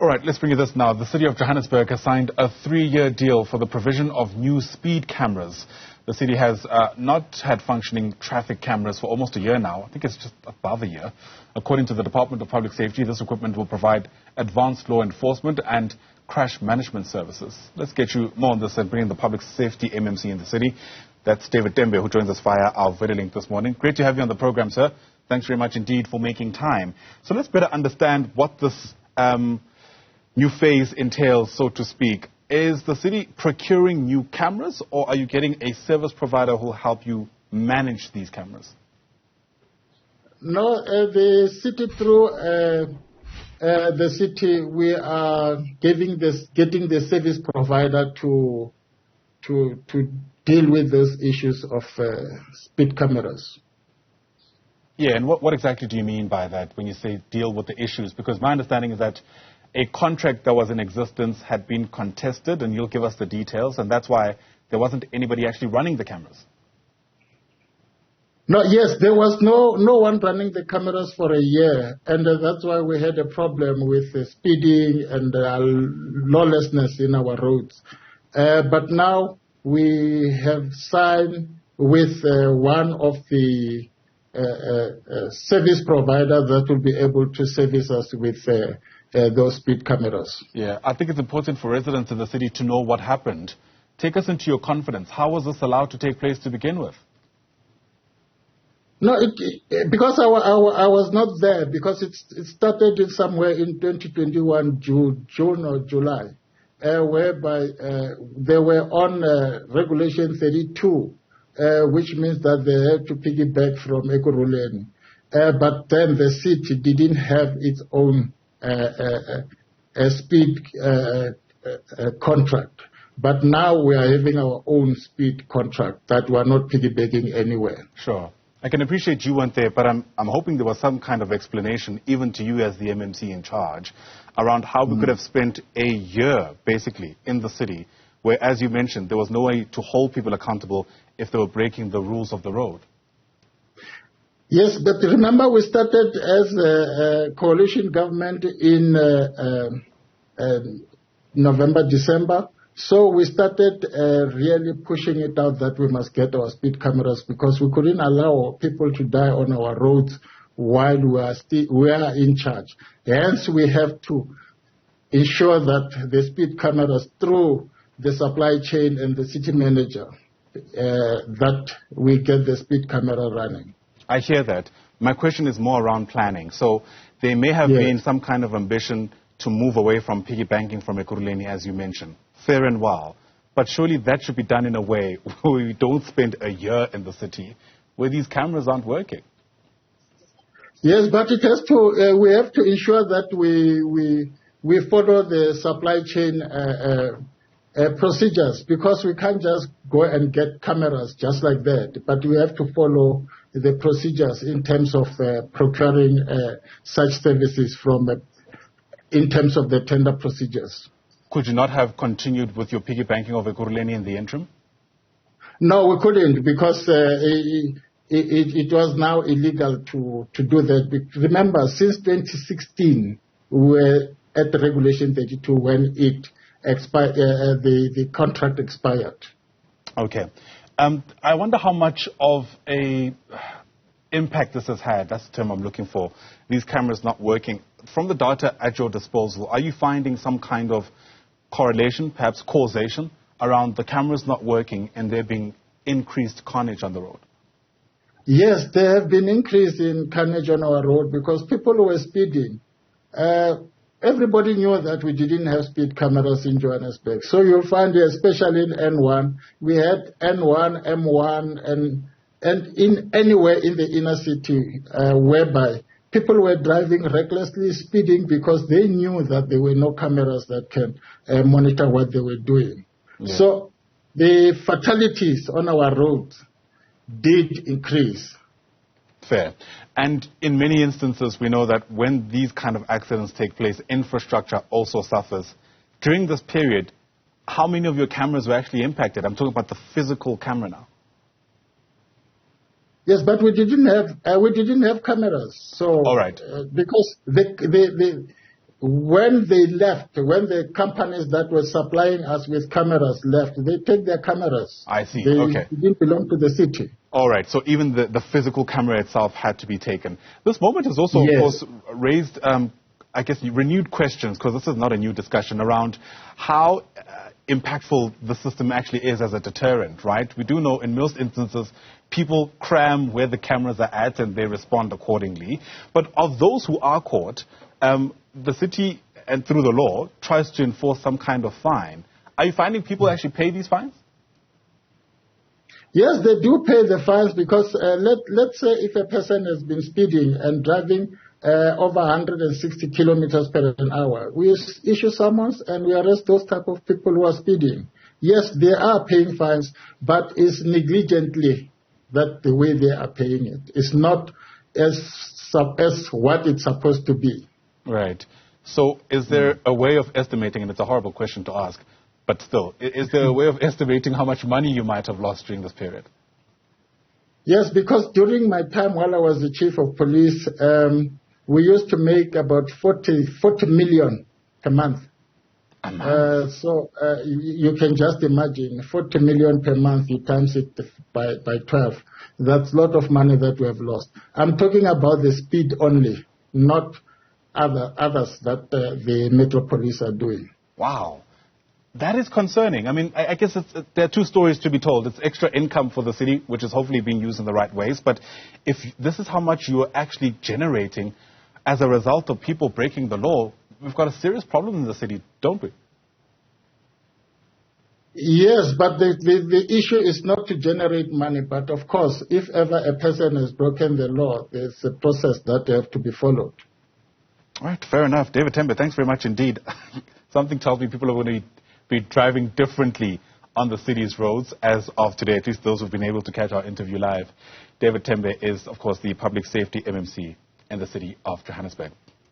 All right, let's bring you this now. The city of Johannesburg has signed a 3-year deal for the provision of new speed cameras. The city has not had functioning traffic cameras for almost a year now. I think it's just above a year. According to the Department of Public Safety, this equipment will provide advanced law enforcement and crash management services. Let's get you more on this and bring in the public safety MMC in the city. That's David Dembe, who joins us via our video link this morning. Great to have you on the program, sir. Thanks very much indeed for making time. So let's better understand what this new phase entails, so to speak. Is the city procuring new cameras, or are you getting a service provider who will help you manage these cameras? No, the city through the city, we are getting the service provider to deal with those issues of speed cameras. Yeah, and what exactly do you mean by that when you say deal with the issues? Because my understanding is that a contract that was in existence had been contested, and you'll give us the details, and that's why there wasn't anybody actually running the cameras. No, yes, there was no one running the cameras for a year, and that's why we had a problem with speeding and lawlessness in our roads. But now we have signed with one of the service providers that will be able to service us with those speed cameras. Yeah, I think it's important for residents in the city to know what happened. Take us into your confidence. How was this allowed to take place to begin with? No, because I was not there, because it started in somewhere in 2021, June or July, whereby they were on Regulation 32, which means that they had to piggyback from Ekurhuleni. But then the city didn't have its own speed contract. But now we are having our own speed contract that we are not piggybacking anywhere. Sure. I can appreciate you weren't there, but I'm hoping there was some kind of explanation, even to you as the MMC in charge, around how we could have spent a year, basically, in the city, where, as you mentioned, there was no way to hold people accountable if they were breaking the rules of the road. Yes, but remember we started as a coalition government in November, December. So we started really pushing it out that we must get our speed cameras, because we couldn't allow people to die on our roads while we are in charge. Hence, we have to ensure that the speed cameras, through the supply chain and the city manager, that we get the speed camera running. I hear that. My question is more around planning. So there may have been some kind of ambition to move away from piggy banking from Ekurhuleni, as you mentioned. Fair and well. But surely that should be done in a way where we don't spend a year in the city where these cameras aren't working. Yes, but it has to. We have to ensure that we follow the supply chain procedures, because we can't just go and get cameras just like that. But we have to follow the procedures in terms of procuring such services in terms of the tender procedures. Could you not have continued with your piggy banking of Ekurhuleni in the interim? No, we couldn't, because it was now illegal to do that. Remember, since 2016, we were at the Regulation 32 when it expired, the contract expired. Okay. I wonder how much of a impact this has had. That's the term I'm looking for. These cameras not working. From the data at your disposal, are you finding some kind of correlation, perhaps causation, around the cameras not working and there being increased carnage on the road? Yes, there have been increase in carnage on our road because people were speeding. Everybody knew that we didn't have speed cameras in Johannesburg. So you'll find, especially in N1, we had N1, M1, and in anywhere in the inner city, whereby people were driving recklessly, speeding, because they knew that there were no cameras that can monitor what they were doing. Yeah. So the fatalities on our roads did increase. Fair. And in many instances, we know that when these kind of accidents take place, infrastructure also suffers. During this period, how many of your cameras were actually impacted? I'm talking about the physical camera now. Yes, but we didn't have cameras. So, all right. Because when they left, when the companies that were supplying us with cameras left, they take their cameras. I see. They Okay. didn't belong to the city. All right. So even the physical camera itself had to be taken. This moment has also, Yes. of course, raised, I guess, renewed questions, because this is not a new discussion, around how impactful the system actually is as a deterrent, right? We do know in most instances people cram where the cameras are at and they respond accordingly. But of those who are caught, the city, and through the law, tries to enforce some kind of fine. Are you finding people actually pay these fines? Yes, they do pay the fines because let's say if a person has been speeding and driving over 160 kilometers per hour, we issue summons and we arrest those type of people who are speeding. Yes, they are paying fines, but it's negligently that the way they are paying it. It's not as what it's supposed to be. Right. So is there a way of estimating, and it's a horrible question to ask, but still, is there a way of estimating how much money you might have lost during this period? Yes, because during my time while I was the chief of police, we used to make about 40 million a month. So you can just imagine 40 million per month, you times it by 12. That's a lot of money that we have lost. I'm talking about the speed only, not others that the Metro Police are doing. Wow. That is concerning. I mean, I guess there are two stories to be told. It's extra income for the city, which is hopefully being used in the right ways. But if this is how much you are actually generating as a result of people breaking the law, we've got a serious problem in the city, don't we? Yes, but the issue is not to generate money. But of course, if ever a person has broken the law, there's a process that has to be followed. All right, fair enough. David Tembe, thanks very much indeed. Something tells me people are going to be driving differently on the city's roads as of today, at least those who've been able to catch our interview live. David Tembe is, of course, the Public Safety MMC in the city of Johannesburg.